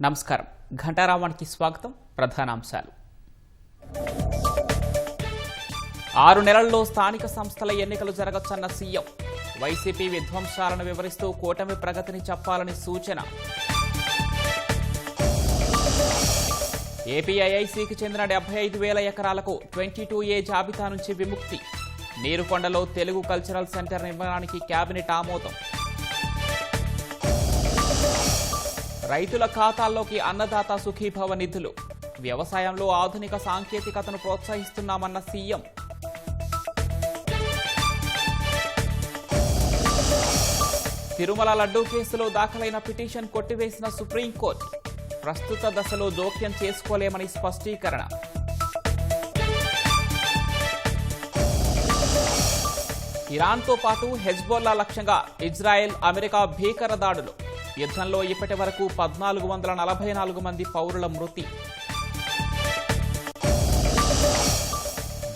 నమస్కారం. ఘంటారావానికి స్వాగతం. ప్రధానాంశాలు. 6 నెలల్లో స్థానిక సంస్థల ఎన్నికలు జరగచ్చన్న సీఎం. వైసీపీ విధ్వంసాలను వివరిస్తూ కూటమి ప్రగతిని చెప్పాలని సూచన. ఏపీఐఐసీకి చెందిన 75,000 ఎకరాలకు 22A జాబితా నుంచి విముక్తి. నీరుకొండలో తెలుగు కల్చరల్ సెంటర్ నిర్మాణానికి కేబినెట్ ఆమోదం. రైతుల ఖాతాల్లోకి అన్నదాత సుఖీభవ నిధులు. వ్యవసాయంలో ఆధునిక సాంకేతికతను ప్రోత్సహిస్తున్నామన్న సీఎం. తిరుమల లడ్డూ కేసులో దాఖలైన పిటిషన్ కొట్టివేసిన సుప్రీంకోర్టు. ప్రస్తుత దశలో జోక్యం చేసుకోలేమని స్పష్టీకరణ. ఇరాన్తో పాటు హెజ్బొల్లా లక్ష్యంగా ఇజ్రాయెల్, అమెరికా భీకర దాడులు. యుద్ధంలో ఇప్పటి వరకు 1444 మంది పౌరుల మృతి.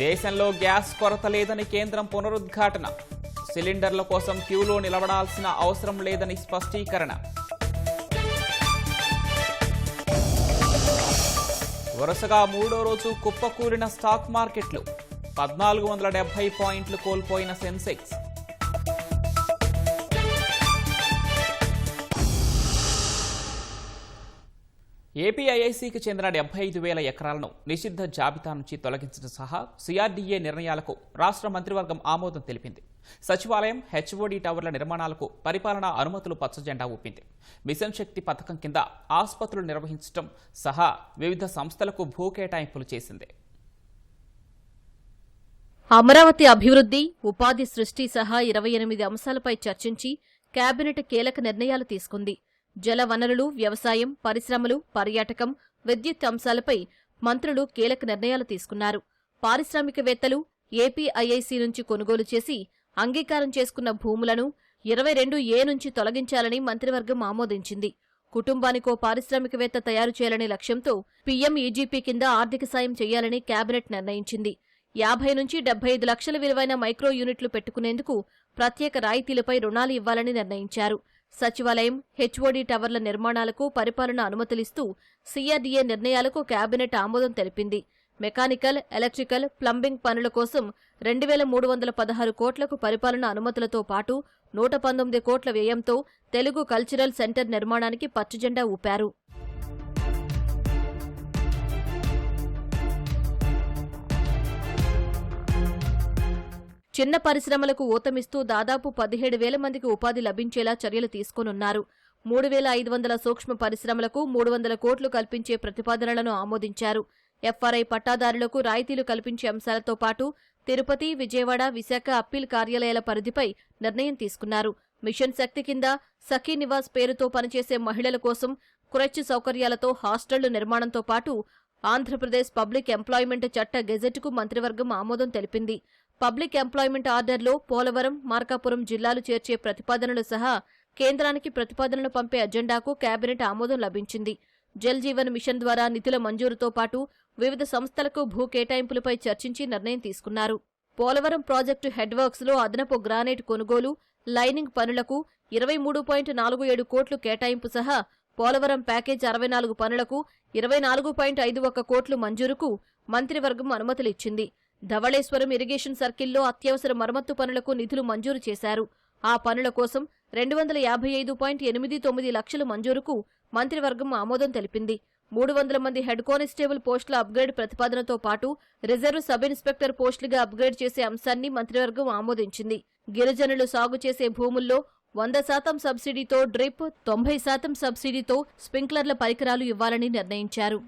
దేశంలో గ్యాస్ కొరత లేదని కేంద్రం పునరుద్ఘాటన. సిలిండర్ల కోసం క్యూలో నిలబడాల్సిన అవసరం లేదని స్పష్టీకరణ. వరుసగా 3వ రోజు కుప్పకూలిన స్టాక్ మార్కెట్లు. 1470 పాయింట్లు కోల్పోయిన సెన్సెక్స్. ఏపీఐఐసీకి చెందిన 75,000 ఎకరాలను నిషిద్ధ జాబితా నుంచి తొలగించడం సహా సిఆర్డీఏ నిర్ణయాలకు రాష్ట్ర మంత్రివర్గం ఆమోదం తెలిపింది. సచివాలయం, హెచ్ఓడి టవర్ల నిర్మాణాలకు పరిపాలనా అనుమతులు పచ్చజెండా ఊపింది. మిషన్ శక్తి పథకం కింద ఆసుపత్రులు నిర్వహించడం సహా వివిధ సంస్థలకు భూ కేటాయింపులు చేసింది. అమరావతి అభివృద్ధి, ఉపాధి సృష్టి సహా 28 అంశాలపై చర్చించి కేబినెట్ కీలక నిర్ణయాలు తీసుకుంది. జల వనరులు, వ్యవసాయం, పరిశ్రమలు, పర్యాటకం, విద్యుత్ అంశాలపై మంత్రులు కీలక నిర్ణయాలు తీసుకున్నారు. పారిశ్రామికవేత్తలు ఏపీఐఐసీ నుంచి కొనుగోలు చేసి అంగీకారం చేసుకున్న భూములను 22A నుంచి తొలగించాలని మంత్రివర్గం ఆమోదించింది. కుటుంబానికో పారిశ్రామికవేత్త తయారు చేయాలనే లక్ష్యంతో పీఎంఈజీపీ కింద ఆర్థిక సాయం చేయాలని కేబినెట్ నిర్ణయించింది. 50 నుంచి 75 లక్షల విలువైన మైక్రో యూనిట్లు పెట్టుకునేందుకు ప్రత్యేక రాయితీలపై రుణాలు ఇవ్వాలని నిర్ణయించారు. సచివాలయం, హెచ్ఓడి టవర్ల నిర్మాణాలకు పరిపాలన అనుమతులిస్తూ సిఆర్డీఏ నిర్ణయాలకు కేబినెట్ ఆమోదం తెలిపింది. మెకానికల్, ఎలక్ట్రికల్, ప్లంబింగ్ పనుల కోసం 2,316 కోట్లకు పరిపాలన అనుమతులతో పాటు 119 కోట్ల వ్యయంతో తెలుగు కల్చరల్ సెంటర్ నిర్మాణానికి పచ్చజెండా ఊపారు. చిన్న పరిశ్రమలకు ఊతమిస్తూ దాదాపు 17,000 మందికి ఉపాధి లభించేలా చర్యలు తీసుకోనున్నారు. 3,500 సూక్ష్మ పరిశ్రమలకు 300 కోట్లు కల్పించే ప్రతిపాదనలను ఆమోదించారు. ఎఫ్ఆర్ఐ పట్టాదారులకు రాయితీలు కల్పించే అంశాలతో పాటు తిరుపతి, విజయవాడ, విశాఖ అప్పీల్ కార్యాలయాల పరిధిపై నిర్ణయం తీసుకున్నారు. మిషన్ శక్తి కింద సఖీ నివాస్ పేరుతో పనిచేసే మహిళల కోసం క్రెచ్ సౌకర్యాలతో హాస్టళ్లు నిర్మాణంతో పాటు ఆంధ్రప్రదేశ్ పబ్లిక్ ఎంప్లాయ్మెంట్ చట్ట గెజెట్కు మంత్రివర్గం ఆమోదం తెలిపింది. పబ్లిక్ ఎంప్లాయ్మెంట్ ఆర్డర్లో పోలవరం, మార్కాపురం జిల్లాలు చేర్చే ప్రతిపాదనలు సహా కేంద్రానికి ప్రతిపాదనలు పంపే అజెండాకు కేబినెట్ ఆమోదం లభించింది. జల్ జీవన్ మిషన్ ద్వారా నిధుల మంజూరుతో పాటు వివిధ సంస్థలకు భూ కేటాయింపులపై చర్చించి నిర్ణయం తీసుకున్నారు. పోలవరం ప్రాజెక్టు హెడ్ వర్క్స్ లో అదనపు గ్రానైట్ కొనుగోలు, లైనింగ్ పనులకు 23.47 కోట్లు కేటాయింపు సహా పోలవరం ప్యాకేజ్ 64 పనులకు 24.51 కోట్లు మంజూరుకు మంత్రివర్గం అనుమతులిచ్చింది. ధవళేశ్వరం ఇరిగేషన్ సర్కిల్లో అత్యవసర మరమ్మత్తు పనులకు నిధులు మంజూరు చేశారు. ఆ పనుల కోసం 255.89 లక్షల మంజూరుకు మంత్రివర్గం ఆమోదం తెలిపింది. 300 మంది హెడ్ కానిస్టేబుల్ పోస్టుల అప్గ్రేడ్ ప్రతిపాదనతో పాటు రిజర్వ్ సబ్ ఇన్స్పెక్టర్ పోస్టులుగా అప్గ్రేడ్ చేసే అంశాన్ని మంత్రివర్గం ఆమోదించింది. గిరిజనులు సాగు చేసే భూముల్లో 100% సబ్సిడీతో డ్రిప్, 90% సబ్సిడీతో స్ప్రింక్లర్ల పరికరాలు ఇవ్వాలని నిర్ణయించారు.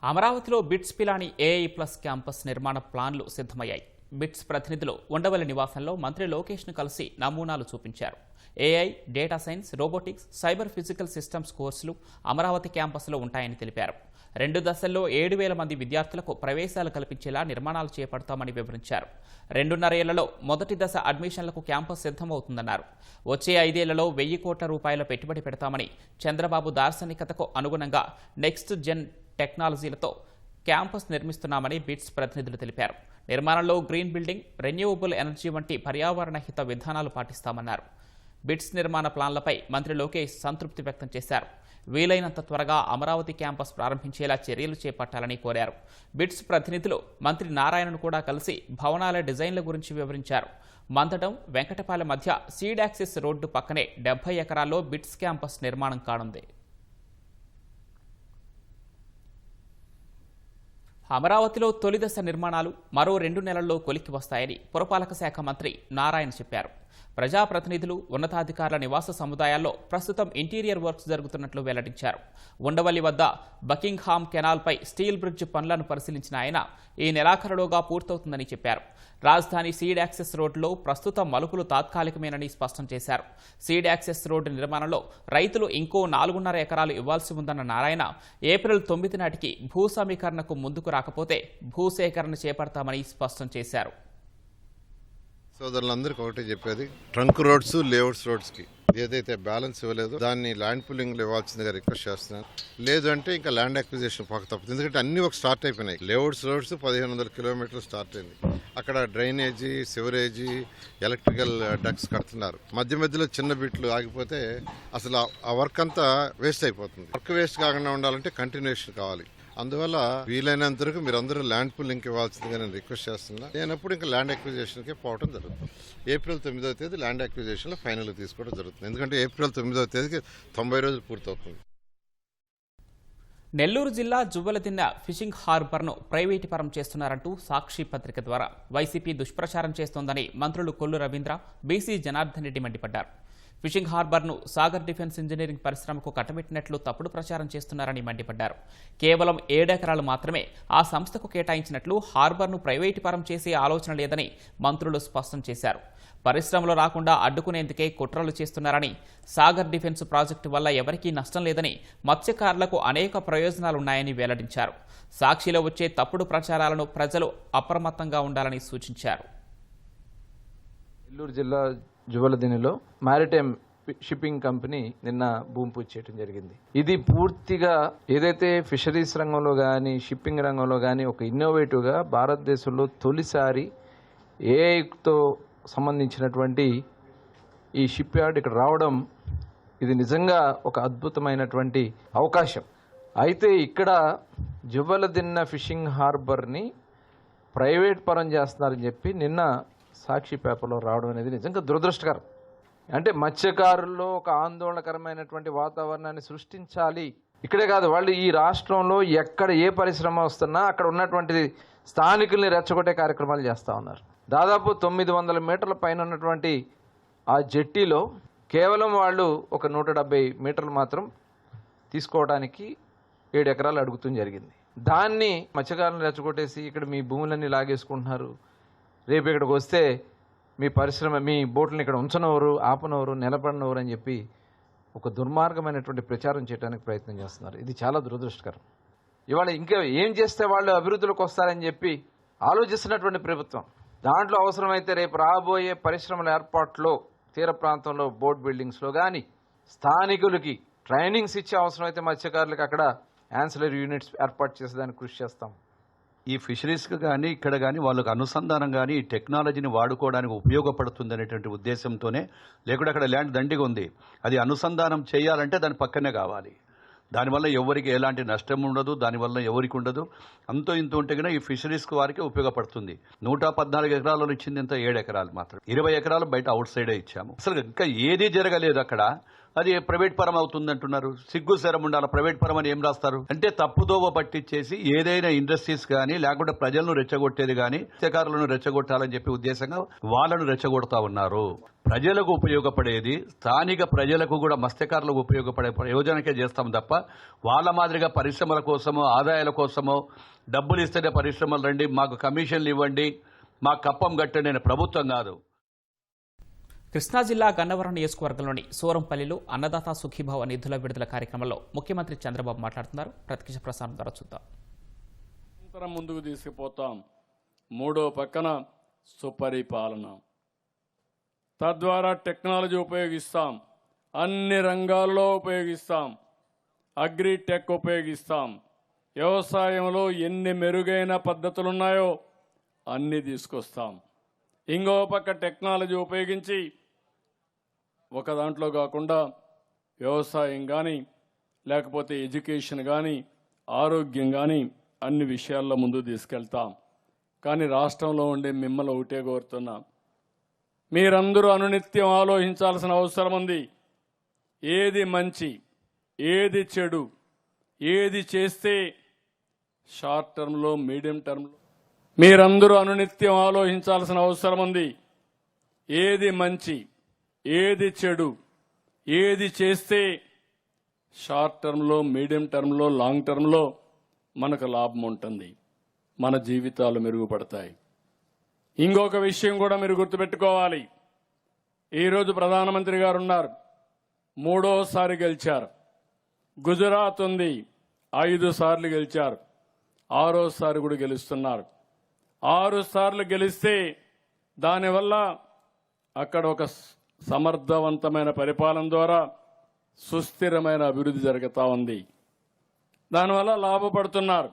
అమరావతిలో బిట్స్ పిలాని ఏఐ+ క్యాంపస్ నిర్మాణ ప్లాన్లు సిద్ధమయ్యాయి. బిట్స్ ప్రతినిధులు ఉండవల్లి నివాసంలో మంత్రి లోకేష్ను కలిసి నమూనాలు చూపించారు. AI, data science, robotics, cyber physical systems కోర్సులు అమరావతి క్యాంపస్లో ఉంటాయని తెలిపారు. 2 దశల్లో 7,000 మంది విద్యార్థులకు ప్రవేశాలు కల్పించేలా నిర్మాణాలు చేపడతామని వివరించారు. 2.5 ఏళ్లలో మొదటి దశ అడ్మిషన్లకు క్యాంపస్ సిద్ధమవుతుందన్నారు. వచ్చే 5 ఏళ్లలో 1,000 కోట్ల రూపాయల పెట్టుబడి పెడతామని, చంద్రబాబు దార్శనికతకు అనుగుణంగా నెక్స్ట్ జెన్ టెక్నాలజీలతో క్యాంపస్ నిర్మిస్తున్నామని బిట్స్ ప్రతినిధులు తెలిపారు. నిర్మాణంలో గ్రీన్ బిల్డింగ్, రెన్యూవబుల్ ఎనర్జీ వంటి పర్యావరణ హిత విధానాలు పాటిస్తామన్నారు. బిట్స్ నిర్మాణ ప్లాన్లపై మంత్రి లోకేష్ సంతృప్తి వ్యక్తం చేశారు. వీలైనంత త్వరగా అమరావతి క్యాంపస్ ప్రారంభించేలా చర్యలు చేపట్టాలని కోరారు. బిట్స్ ప్రతినిధులు మంత్రి నారాయణను కూడా కలిసి భవనాల డిజైన్ల గురించి వివరించారు. మందడం, వెంకటపాలెం మధ్య సీడ్ యాక్సెస్ రోడ్డు పక్కనే 70 ఎకరాల్లో బిట్స్ క్యాంపస్ నిర్మాణం కానుంది. అమరావతిలో తొలిదశ నిర్మాణాలు మరో 2 నెలల్లో కొలిక్కి వస్తాయని పురపాలక శాఖ మంత్రి నారాయణ చెప్పారు. ప్రజాప్రతినిధులు, ఉన్నతాధికారుల నివాస సముదాయాల్లో ప్రస్తుతం ఇంటీరియర్ వర్క్స్ జరుగుతున్నట్లు వెల్లడించారు. ఉండవల్లి వద్ద బకింగ్హామ్ కెనాల్పై స్టీల్ బ్రిడ్జ్ పనులను పరిశీలించిన ఆయన ఈ నెలాఖరులోగా పూర్తవుతుందని చెప్పారు. రాజధాని సీడ్ యాక్సెస్ రోడ్డులో ప్రస్తుతం మలుపులు తాత్కాలికమేనని స్పష్టం చేశారు. సీడ్ యాక్సెస్ రోడ్డు నిర్మాణంలో రైతులు ఇంకో 4.5 ఎకరాలు ఇవ్వాల్సి ఉందన్న నారాయణ ఏప్రిల్ 9 నాటికి భూ సమీకరణకు ముందుకు రాకపోతే భూసేకరణ చేపడతామని స్పష్టం చేశారు. సోదరులందరికీ ఒకటే చెప్పేది, ట్రంక్ రోడ్స్, లేఅవుట్స్ రోడ్స్కి ఏదైతే బ్యాలెన్స్ ఇవ్వలేదో దాన్ని ల్యాండ్ పుల్లింగ్లో ఇవ్వాల్సిందిగా రిక్వెస్ట్ చేస్తున్నాను. లేదు అంటే ఇంకా ల్యాండ్ అక్విజిషన్ పక్క తప్పదు. ఎందుకంటే అన్ని ఒక స్టార్ట్ అయిపోయినాయి. లేఅవుట్స్ రోడ్స్ 1500 కిలోమీటర్లు స్టార్ట్ అయింది. అక్కడ డ్రైనేజీ, సివరేజీ, ఎలక్ట్రికల్ డక్స్ కడుతున్నారు. మధ్య మధ్యలో చిన్న బిట్లు ఆగిపోతే అసలు ఆ వర్క్ అంతా వేస్ట్ అయిపోతుంది. వర్క్ వేస్ట్ కాకుండా ఉండాలంటే కంటిన్యూషన్ కావాలి. అందువల్ల వీలైనంత వరకు మీరందరూ ల్యాండ్ పుల్లింగ్ ఇవ్వాల్సిందిగా నేను రిక్వెస్ట్ చేస్తున్నా. నేనప్పుడు ఇంకా ల్యాండ్ అక్విజిషన్కి పోవడం జరుగుతుంది. ఏప్రిల్ 9వ తేదీ ల్యాండ్ అక్విజిషన్లో ఫైనల్ తీసుకోవడం జరుగుతుంది. ఎందుకంటే ఏప్రిల్ 9వ తేదీకి 90 రోజులు పూర్తవుతుంది. నెల్లూరు జిల్లా జువ్వలదిన్నె ఫిషింగ్ హార్బర్ను ప్రైవేటీపరం చేస్తున్నారంటూ సాక్షి పత్రిక ద్వారా వైసీపీ దుష్ప్రచారం చేస్తోందని మంత్రులు కొల్లు రవీంద్ర, బీసీ జనార్దన్ రెడ్డి మండిపడ్డారు. ఫిషింగ్ హార్బర్ను సాగర్ డిఫెన్స్ ఇంజనీరింగ్ పరిశ్రమకు కట్టబెట్టినట్లు తప్పుడు ప్రచారం చేస్తున్నారని మండిపడ్డారు. కేవలం 7 ఎకరాలు మాత్రమే ఆ సంస్థకు కేటాయించినట్లు హార్బర్ను ప్రైవేటీపరం చేసే ఆలోచన లేదని మంత్రులు స్పష్టం చేశారు. పరిశ్రమలు రాకుండా అడ్డుకునేందుకే కుట్రలు చేస్తున్నారని, సాగర్ డిఫెన్స్ ప్రాజెక్టు వల్ల ఎవరికీ నష్టం లేదని, మత్స్యకారులకు అనేక ప్రయోజనాలున్నాయని వెల్లడించారు. సాక్షిలో వచ్చే తప్పుడు ప్రచారాలను ప్రజలు అప్రమత్తంగా ఉండాలని సూచించారు. నెల్లూరు జిల్లా జువ్వలదిన్నెలో మ్యారిటైమ్ షిప్పింగ్ కంపెనీ నిన్న భూమి పూజ చేయడం జరిగింది. ఇది పూర్తిగా ఏదైతే ఫిషరీస్ రంగంలో కానీ, షిప్పింగ్ రంగంలో కానీ ఒక ఇన్నోవేటివ్గా భారతదేశంలో తొలిసారి ఏఐతో సంబంధించినటువంటి ఈ షిప్ యార్డ్ ఇక్కడ రావడం, ఇది నిజంగా ఒక అద్భుతమైనటువంటి అవకాశం. అయితే ఇక్కడ జువ్వలదిన్నె ఫిషింగ్ హార్బర్ని ప్రైవేట్ పరం చేస్తున్నారని చెప్పి నిన్న సాక్షి పేపర్లో రావడం అనేది నిజంగా దురదృష్టకరం. అంటే మత్స్యకారుల్లో ఒక ఆందోళనకరమైనటువంటి వాతావరణాన్ని సృష్టించాలి. ఇక్కడే కాదు, వాళ్ళు ఈ రాష్ట్రంలో ఎక్కడ ఏ పరిశ్రమ వస్తున్నా అక్కడ ఉన్నటువంటి స్థానికుల్ని రెచ్చగొట్టే కార్యక్రమాలు చేస్తూ ఉన్నారు. దాదాపు 900 మీటర్ల పైన ఉన్నటువంటి ఆ జెట్టీలో కేవలం వాళ్ళు ఒక 170 మీటర్లు మాత్రం తీసుకోవడానికి 7 ఎకరాలు అడుగుతూ జరిగింది. దాన్ని మత్స్యకారులను రెచ్చగొట్టేసి ఇక్కడ మీ భూములన్నీ లాగేసుకుంటున్నారు, రేపు ఇక్కడికి వస్తే మీ పరిశ్రమ, మీ బోట్లను ఇక్కడ ఉంచనవరు, ఆపనవరు, నిలబడినవరు అని చెప్పి ఒక దుర్మార్గమైనటువంటి ప్రచారం చేయడానికి ప్రయత్నం చేస్తున్నారు. ఇది చాలా దురదృష్టకరం. ఇవాళ ఇంకా ఏం చేస్తే వాళ్ళు అభివృద్ధిలోకి వస్తారని చెప్పి ఆలోచిస్తున్నటువంటి ప్రభుత్వం, దాంట్లో అవసరమైతే రేపు రాబోయే పరిశ్రమల ఏర్పాట్లో తీర ప్రాంతంలో బోట్ బిల్డింగ్స్లో కానీ స్థానికులకి ట్రైనింగ్స్ ఇచ్చే అవసరమైతే మత్స్యకారులకు అక్కడ యాన్సిలరీ యూనిట్స్ ఏర్పాటు చేసేదానికి కృషి చేస్తాం. ఈ ఫిషరీస్కి కానీ ఇక్కడ కానీ వాళ్ళకు అనుసంధానం కానీ ఈ టెక్నాలజీని వాడుకోవడానికి ఉపయోగపడుతుంది అనేటువంటి ఉద్దేశంతోనే, లేకుంటే అక్కడ ల్యాండ్ దండిగా ఉంది, అది అనుసంధానం చేయాలంటే దాని పక్కనే కావాలి. దానివల్ల ఎవరికి ఎలాంటి నష్టం ఉండదు, దానివల్ల ఎవరికి ఉండదు. అంతో ఇంత ఉంటే కన్నా ఈ ఫిషరీస్కి వారికి ఉపయోగపడుతుంది. 114 ఎకరాలలో ఇచ్చింది ఇంత 7 ఎకరాలు మాత్రం, 20 ఎకరాలు బయట అవుట్ సైడే ఇచ్చాము. అసలు ఇంకా ఏదీ జరగలేదు అక్కడ, అది ప్రైవేట్ పరం అవుతుంది అంటున్నారు. సిగ్గు శరం ఉండాలి. ప్రైవేట్ పరం అని ఏం రాస్తారు అంటే తప్పుదోవ పట్టించేసి ఏదైనా ఇండస్ట్రీస్ కానీ లేకుంటే ప్రజలను రెచ్చగొట్టేది కానీ మత్స్యకారులను రెచ్చగొట్టాలని చెప్పి ఉద్దేశంగా వాళ్ళను రెచ్చగొడతా ఉన్నారు. ప్రజలకు ఉపయోగపడేది, స్థానిక ప్రజలకు కూడా మత్స్యకారులకు ఉపయోగపడే ప్రయోజనకే చేస్తాం తప్ప వాళ్ళ మాదిరిగా పరిశ్రమల కోసమో ఆదాయాల కోసమో డబ్బులు ఇస్తేనే పరిశ్రమలు రండి, మాకు కమిషన్లు ఇవ్వండి, మాకు కప్పం కట్టండి అనే ప్రభుత్వం కాదు. కృష్ణా జిల్లా గన్నవరం నియోజకవర్గంలోని సూరంపల్లిలో అన్నదాత సుఖీభావ నిధుల విడుదల కార్యక్రమంలో ముఖ్యమంత్రి చంద్రబాబు మాట్లాడుతున్నారు. ప్రత్యక్ష ప్రసారం ద్వారా చూద్దాం. ముందుకు తీసుకుపోతాం. మూడో పక్కన సుపరిపాలన, తద్వారా టెక్నాలజీ ఉపయోగిస్తాం, అన్ని రంగాల్లో ఉపయోగిస్తాం, అగ్రిటెక్ ఉపయోగిస్తాం. వ్యవసాయంలో ఎన్ని మెరుగైన పద్ధతులున్నాయో అన్ని తీసుకొస్తాం. ఇంకో పక్క టెక్నాలజీ ఉపయోగించి ఒక దాంట్లో కాకుండా వ్యవసాయం కానీ లేకపోతే ఎడ్యుకేషన్ కానీ ఆరోగ్యం కానీ అన్ని విషయాల్లో ముందు తీసుకెళ్తాం. కానీ రాష్ట్రంలో ఉండే మిమ్మల్ని ఒకటే కోరుతున్నా, మీరందరూ అనునిత్యం ఆలోచించాల్సిన అవసరం ఉంది. ఏది మంచి, ఏది చెడు, ఏది చేస్తే షార్ట్ టర్మ్లో, మీడియం టర్మ్లో మీరందరూ అనునిత్యం ఆలోచించాల్సిన అవసరం ఉంది. ఏది మంచి, ఏది చెడు, ఏది చేస్తే షార్ట్ టర్మ్లో, మీడియం టర్మ్లో, లాంగ్ టర్మ్లో మనకు లాభం ఉంటుంది, మన జీవితాలు మెరుగుపడతాయి. ఇంకొక విషయం కూడా మీరు గుర్తుపెట్టుకోవాలి. ఈరోజు ప్రధానమంత్రి గారు ఉన్నారు, 3వ గెలిచారు. గుజరాత్ ఉంది, 5 సార్లు గెలిచారు. 6వ కూడా గెలుస్తున్నారు. 6 సార్లు గెలిస్తే దానివల్ల అక్కడ ఒక సమర్థవంతమైన పరిపాలన ద్వారా సుస్థిరమైన అభివృద్ధి జరుగుతూ ఉంది. దానివల్ల లాభపడుతున్నారు.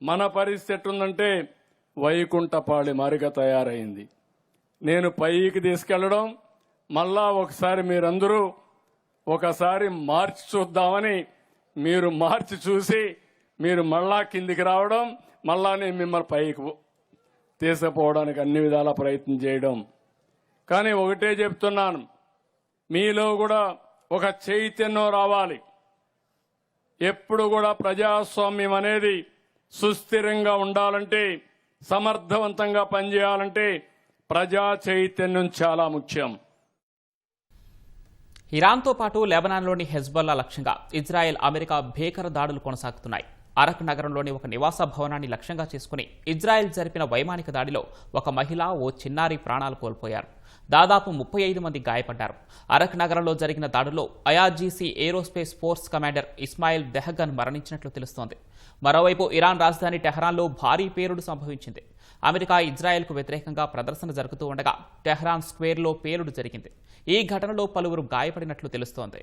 మన పరిస్థితి ఎట్టుందంటే వైకుంఠపాళి మారిగా తయారైంది. నేను పైకి తీసుకెళ్లడం, మళ్ళా ఒకసారి మీరందరూ ఒకసారి మార్చి చూద్దామని మీరు మార్చి చూసి మీరు మళ్ళా కిందికి రావడం, మళ్ళా నేను మిమ్మల్ని పైకి తీసుకుపోవడానికి అన్ని విధాల ప్రయత్నం చేయడం. కానీ ఒకటే చెప్తున్నాను, మీలో కూడా ఒక చైతన్యం రావాలి. ఎప్పుడు కూడా ప్రజాస్వామ్యం అనేది సుస్థిరంగా ఉండాలంటే, సమర్థవంతంగా పనిచేయాలంటే ప్రజా చైతన్యం చాలా ముఖ్యం. ఇరాన్తో పాటు లెబనాన్లోని హెజ్బొల్లా లక్ష్యంగా ఇజ్రాయెల్, అమెరికా భీకర దాడులు కొనసాగుతున్నాయి. అరక్ నగరంలోని ఒక నివాస భవనాన్ని లక్ష్యంగా చేసుకుని ఇజ్రాయెల్ జరిపిన వైమానిక దాడిలో ఒక మహిళ, ఓ చిన్నారి ప్రాణాలు కోల్పోయారు. దాదాపు 35 మంది గాయపడ్డారు. అరక్ నగరంలో జరిగిన దాడుల్లో IRGC aerospace force commander Ismail Dehghan మరణించినట్లు తెలుస్తోంది. మరోవైపు ఇరాన్ రాజధాని టెహరాన్లో భారీ పేలుడు సంభవించింది. అమెరికా, ఇజ్రాయెల్కు వ్యతిరేకంగా ప్రదర్శన జరుగుతూ ఉండగా టెహరాన్ స్క్వేర్లో పేలుడు జరిగింది. ఈ ఘటనలో పలువురు గాయపడినట్లు తెలుస్తోంది.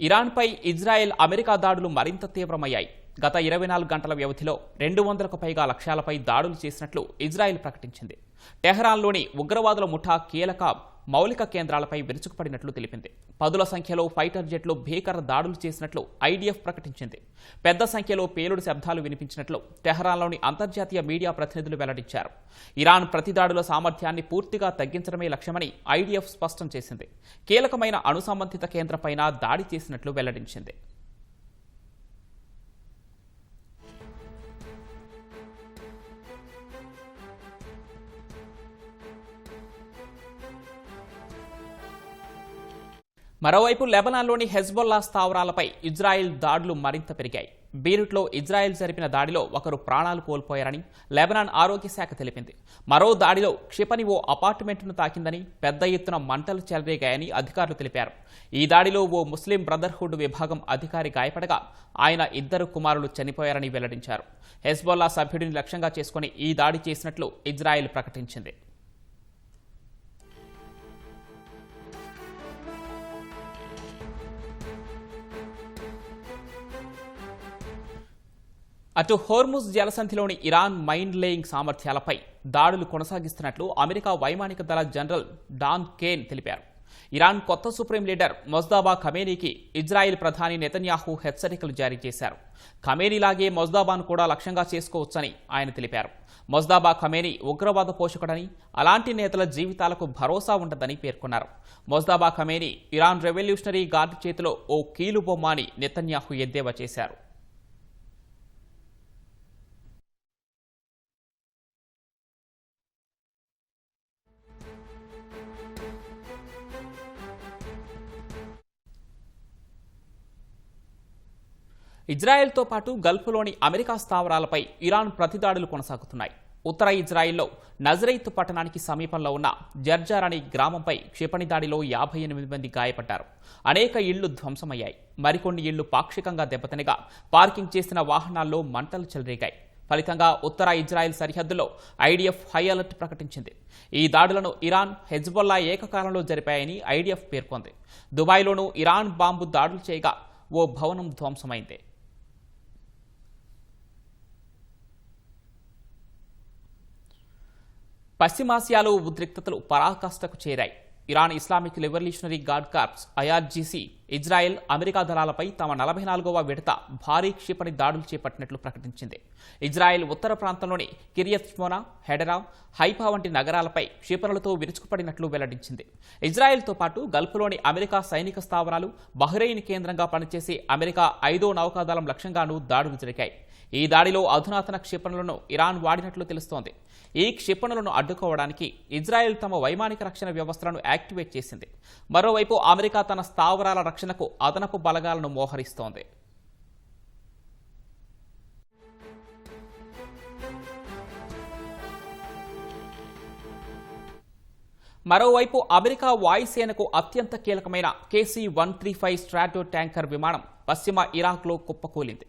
ఇరాన్పై ఇజ్రాయెల్, అమెరికా దాడులు మరింత తీవ్రమయ్యాయి. గత 24 గంటల వ్యవధిలో 200కు పైగా లక్ష్యాలపై దాడులు చేసినట్లు ఇజ్రాయెల్ ప్రకటించింది. టెహరాన్లోని ఉగ్రవాదుల ముఠా కీలక మౌలిక కేంద్రాలపై విరుచుకుపడినట్లు తెలిపింది. పదుల సంఖ్యలో ఫైటర్ జెట్లు భీకర దాడులు చేసినట్లు ఐడిఎఫ్ ప్రకటించింది. పెద్ద సంఖ్యలో పేలుడు శబ్దాలు వినిపించినట్లు టెహరాన్లోని అంతర్జాతీయ మీడియా ప్రతినిధులు వెల్లడించారు. ఇరాన్ ప్రతిదాడుల సామర్థ్యాన్ని పూర్తిగా తగ్గించడమే లక్ష్యమని ఐడిఎఫ్ స్పష్టం చేసింది. కీలకమైన అణు సంబంధిత కేంద్రంపైన దాడి చేసినట్లు వెల్లడించింది. మరోవైపు లెబనాన్లోని హెజ్బొల్లా స్థావరాలపై ఇజ్రాయెల్ దాడులు మరింత పెరిగాయి. బీరుట్లో ఇజ్రాయెల్ జరిపిన దాడిలో ఒకరు ప్రాణాలు కోల్పోయారని లెబనాన్ ఆరోగ్య శాఖ తెలిపింది. మరో దాడిలో క్షిపణి ఓ అపార్ట్మెంట్ను తాకిందని, పెద్ద ఎత్తున మంటలు చెలరేగాయని అధికారులు తెలిపారు. ఈ దాడిలో ఓ ముస్లిం బ్రదర్హుడ్ విభాగం అధికారి గాయపడగా ఆయన 2 కుమారులు చనిపోయారని వెల్లడించారు. హెజ్బొల్లా సభ్యుడిని లక్ష్యంగా చేసుకుని ఈ దాడి చేసినట్లు ఇజ్రాయెల్ ప్రకటించింది. అటు హోర్ముజ్ జలసంధిలోని ఇరాన్ మైన్ లేయింగ్ సామర్థ్యాలపై దాడులు కొనసాగిస్తున్నట్లు అమెరికా వైమానిక దళ జనరల్ డాన్ కేన్ తెలిపారు. ఇరాన్ కొత్త సుప్రీం లీడర్ మొజ్దాబా ఖమేనీకి ఇజ్రాయెల్ ప్రధాని నెతన్యాహు హెచ్చరికలు జారీ చేశారు. ఖమేనీలాగే మొజ్దాబాను కూడా లక్ష్యంగా చేసుకోవచ్చని ఆయన తెలిపారు. మొజ్దాబా ఖమేనీ ఉగ్రవాద పోషకుడని, అలాంటి నేతల జీవితాలకు భరోసా ఉండదని పేర్కొన్నారు. మొజ్దాబా ఖమేనీ ఇరాన్ రెవల్యూషనరీ గార్డ్ చేతిలో ఓ కీలుబొమ్మ అని నెతన్యాహు ఎద్దేవా చేశారు. ఇజ్రాయెల్తో పాటు గల్ఫ్లోని అమెరికా స్థావరాలపై ఇరాన్ ప్రతిదాడులు కొనసాగుతున్నాయి. ఉత్తర ఇజ్రాయెల్లో నజరైత్ పట్టణానికి సమీపంలో ఉన్న జర్జార్ అనే గ్రామంపై క్షిపణి దాడిలో 58 మంది గాయపడ్డారు. అనేక ఇళ్లు ధ్వంసమయ్యాయి. మరికొన్ని ఇళ్లు పాక్షికంగా దెబ్బతినగా పార్కింగ్ చేసిన వాహనాల్లో మంటలు చెలరేగాయి. ఫలితంగా ఉత్తర ఇజ్రాయెల్ సరిహద్దులో ఐడిఎఫ్ హై అలర్ట్ ప్రకటించింది. ఈ దాడులను ఇరాన్, హెజ్బొల్లా ఏకకాలంలో జరిపాయని ఐడిఎఫ్ పేర్కొంది. దుబాయ్లోనూ ఇరాన్ బాంబు దాడులు చేయగా ఓ భవనం ధ్వంసమైంది. పశ్చిమాసియాలో ఉద్రిక్తతలు పరాకాష్ఠకు చేరాయి. Iran Islamic revolutionary guard corps IRGC Israel America దళాలపై తమ 44వ విడత భారీ క్షిపణి దాడులు చేపట్టినట్లు ప్రకటించింది. ఇజ్రాయెల్ ఉత్తర ప్రాంతంలోని కిరియత్ షమోనా, హెడరా, హైఫా వంటి నగరాలపై క్షిపణులతో విరుచుకుపడినట్లు వెల్లడించింది. ఇజ్రాయెల్తో పాటు గల్ఫ్లోని అమెరికా సైనిక స్థావరాలు, బహ్రెయిన్ కేంద్రంగా పనిచేసే అమెరికా 5వ నౌకాదళం లక్ష్యంగానూ దాడులు జరిగాయి. ఈ దాడిలో అధునాతన క్షిపణులను ఇరాన్ వాడినట్లు తెలుస్తోంది. ఈ క్షిపణులను అడ్డుకోవడానికి ఇజ్రాయెల్ తమ వైమానిక రక్షణ వ్యవస్థలను యాక్టివేట్ చేసింది. మరోవైపు అమెరికా తన స్థావరాల రక్షణకు అదనపు బలగాలను మోహరిస్తోంది. మరోవైపు అమెరికా వాయుసేనకు అత్యంత కీలకమైన KC-135 స్ట్రాటో ట్యాంకర్ విమానం పశ్చిమ ఇరాక్లో కుప్పకూలింది.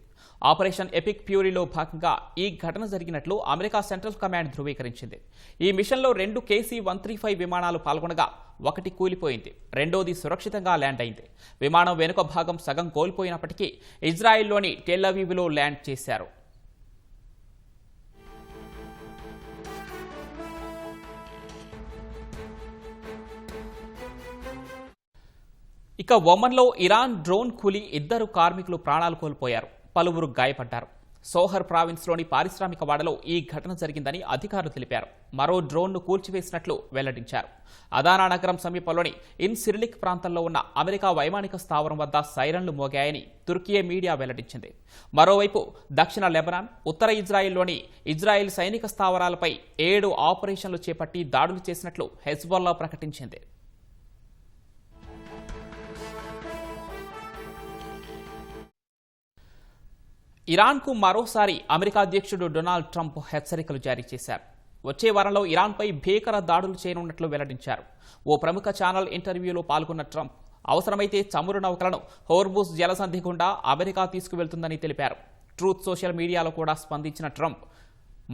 ఆపరేషన్ ఎపిక్ ఫ్యూరీలో భాగంగా ఈ ఘటన జరిగినట్లు అమెరికా సెంట్రల్ కమాండ్ ధృవీకరించింది. ఈ మిషన్లో 2 KC-135 విమానాలు పాల్గొనగా ఒకటి కూలిపోయింది, రెండోది సురక్షితంగా ల్యాండ్ అయింది. విమానం వెనుక భాగం సగం కోల్పోయినప్పటికీ ఇజ్రాయెల్లోని టెల్ అవీవ్లో ల్యాండ్ చేశారు. ఇక ఒమన్లో ఇరాన్ డ్రోన్ కూలి 2 కార్మికులు ప్రాణాలు కోల్పోయారు, పలువురు గాయపడ్డారు. సోహర్ ప్రావిన్స్లోని పారిశ్రామిక వాడలో ఈ ఘటన జరిగిందని అధికారులు తెలిపారు. మరో డ్రోన్ను కూల్చివేసినట్లు వెల్లడించారు. అదానా నగరం సమీపంలోని ఇన్ సిరిలిక్ ప్రాంతంలో ఉన్న అమెరికా వైమానిక స్థావరం వద్ద సైరన్లు మోగాయని తుర్కియే మీడియా వెల్లడించింది. మరోవైపు దక్షిణ లెబనాన్, ఉత్తర ఇజ్రాయెల్లోని ఇజ్రాయెల్ సైనిక స్థావరాలపై 7 ఆపరేషన్లు చేపట్టి దాడులు చేసినట్లు హెజ్బొల్లా ప్రకటించింది. ఇరాన్కు మరోసారి అమెరికా అధ్యక్షుడు డొనాల్డ్ ట్రంప్ హెచ్చరికలు జారీ చేశారు. వచ్చే వారంలో ఇరాన్పై భీకర దాడులు చేయనున్నట్లు వెల్లడించారు. ఓ ప్రముఖ ఛానల్ ఇంటర్వ్యూలో పాల్గొన్న ట్రంప్ అవసరమైతే చమురు నౌకలను హోర్ముజ్ జలసంధి గుండా అమెరికా తీసుకువెళ్తుందని తెలిపారు. ట్రూత్ సోషల్ మీడియాలో కూడా స్పందించిన ట్రంప్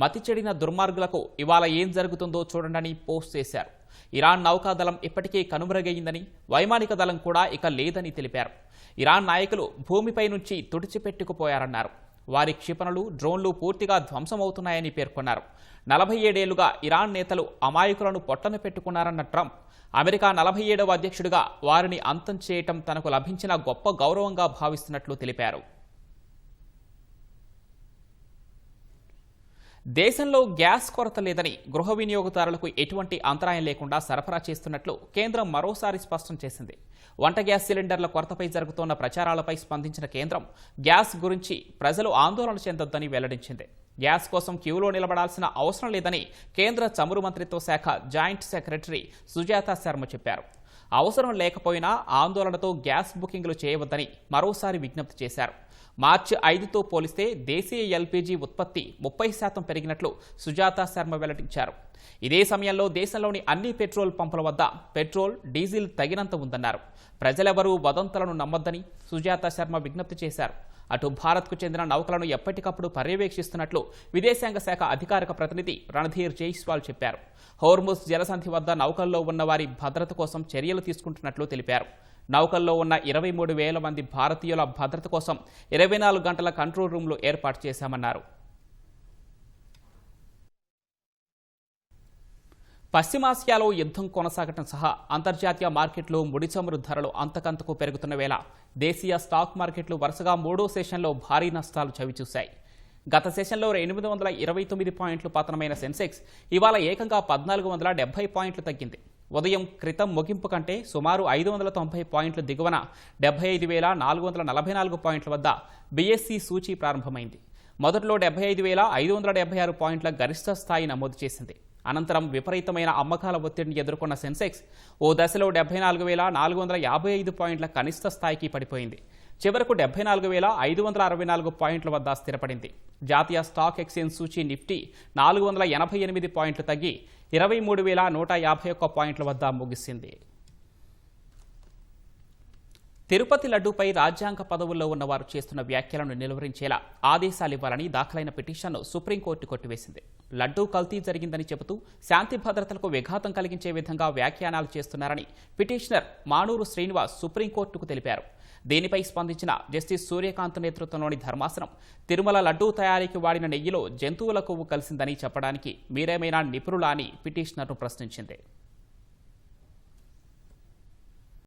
మతి చెడిన దుర్మార్గులకు ఇవాళ ఏం జరుగుతుందో చూడండి పోస్ట్ చేశారు. ఇరాన్ నౌకాదళం ఇప్పటికే కనుమరుగయ్యిందని, వైమానిక దళం కూడా ఇక లేదని తెలిపారు. ఇరాన్ నాయకులు భూమిపై నుంచి తుడిచిపెట్టుకుపోయారన్నారు. వారి క్షిపణులు, డ్రోన్లు పూర్తిగా ధ్వంసమవుతున్నాయని పేర్కొన్నారు. 47 ఏళ్లుగా ఇరాన్ నేతలు అమాయకులను పొట్టన పెట్టుకున్నారన్న ట్రంప్ అమెరికా 47వ అధ్యక్షుడిగా వారిని అంతం చేయటం తనకు లభించిన గొప్ప గౌరవంగా భావిస్తున్నట్లు తెలిపారు. దేశంలో గ్యాస్ కొరత లేదని, గృహ వినియోగదారులకు ఎటువంటి అంతరాయం లేకుండా సరఫరా చేస్తున్నట్లు కేంద్రం మరోసారి స్పష్టం చేసింది. వంట గ్యాస్ సిలిండర్ల కొరతపై జరుగుతోన్న ప్రచారాలపై స్పందించిన కేంద్రం గ్యాస్ గురించి ప్రజలు ఆందోళన చెందొద్దని వెల్లడించింది. గ్యాస్ కోసం క్యూలో నిలబడాల్సిన అవసరం లేదని కేంద్ర చమురు మంత్రిత్వ శాఖ జాయింట్ సెక్రటరీ సుజాత శర్మ చెప్పారు. అవసరం లేకపోయినా ఆందోళనతో గ్యాస్ బుకింగ్లు చేయవద్దని మరోసారి విజ్ఞప్తి చేశారు. మార్చి 5తో పోలిస్తే దేశీయ ఎల్పీజీ ఉత్పత్తి 30% పెరిగినట్లు సుజాత శర్మ వెల్లడించారు. ఇదే సమయంలో దేశంలోని అన్ని పెట్రోల్ పంపుల వద్ద పెట్రోల్, డీజిల్ తగినంత ఉందన్నారు. ప్రజలెవరూ వదంతులను నమ్మొద్దని సుజాత శర్మ విజ్ఞప్తి చేశారు. అటు భారత్కు చెందిన నౌకలను ఎప్పటికప్పుడు పర్యవేక్షిస్తున్నట్లు విదేశాంగ శాఖ అధికారిక ప్రతినిధి రణధీర్ జైస్వాల్ చెప్పారు. హోర్ముజ్ జలసంధి వద్ద నౌకల్లో ఉన్న వారి భద్రత కోసం చర్యలు తీసుకుంటున్నట్లు తెలిపారు. నౌకల్లో ఉన్న 23,000 మంది భారతీయుల భద్రత కోసం 24 గంటల కంట్రోల్ రూమ్లు ఏర్పాటు చేశామన్నారు. పశ్చిమాసియాలో యుద్ధం కొనసాగటం సహా అంతర్జాతీయ మార్కెట్లో ముడి చమురు ధరలు అంతకంతకు పెరుగుతున్న వేళ దేశీయ స్టాక్ మార్కెట్లు వరుసగా 3వ సెషన్లో భారీ నష్టాలు చవిచూశాయి. గత సెషన్లో 829 పాయింట్లు పతనమైన సెన్సెక్స్ ఇవాళ ఏకంగా 1470 పాయింట్లు తగ్గింది. ఉదయం క్రితం ముగింపు కంటే సుమారు 590 పాయింట్లు దిగువన 75,444 పాయింట్ల వద్ద బీఎస్సీ సూచీ ప్రారంభమైంది. మొదట్లో 75,576 పాయింట్ల గరిష్ట స్థాయి నమోదు చేసింది. అనంతరం విపరీతమైన అమ్మకాల ఒత్తిడిని ఎదుర్కొన్న సెన్సెక్స్ ఓ దశలో 74,455 పాయింట్ల కనిష్ట స్థాయికి పడిపోయింది. చివరకు 74,564 పాయింట్ల వద్ద స్థిరపడింది. జాతీయ స్టాక్ ఎక్స్చేంజ్ సూచీ నిఫ్టీ 488 పాయింట్లు తగ్గి 23,151 పాయింట్ల వద్ద ముగిసింది. తిరుపతి లడ్డూపై రాజ్యాంగ పదవుల్లో ఉన్నవారు చేస్తున్న వ్యాఖ్యలను నిలువరించేలా ఆదేశాలివ్వాలని దాఖలైన పిటిషన్ను సుప్రీంకోర్టు కొట్టివేసింది. లడ్డూ కల్తీ జరిగిందని చెబుతూ శాంతి భద్రతలకు విఘాతం కలిగించే విధంగా వ్యాఖ్యానాలు చేస్తున్నారని పిటిషనర్ మానూరు శ్రీనివాస్ సుప్రీంకోర్టుకు తెలిపారు. దీనిపై స్పందించిన జస్టిస్ సూర్యకాంత్ నేతృత్వంలోని ధర్మాసనం తిరుమల లడ్డూ తయారీకి వాడిన నెయ్యిలో జంతువుల కొవ్వు కలిసిందని చెప్పడానికి మీరేమైనా నిపుణులా అని పిటిషనర్ను ప్రశ్నించింది.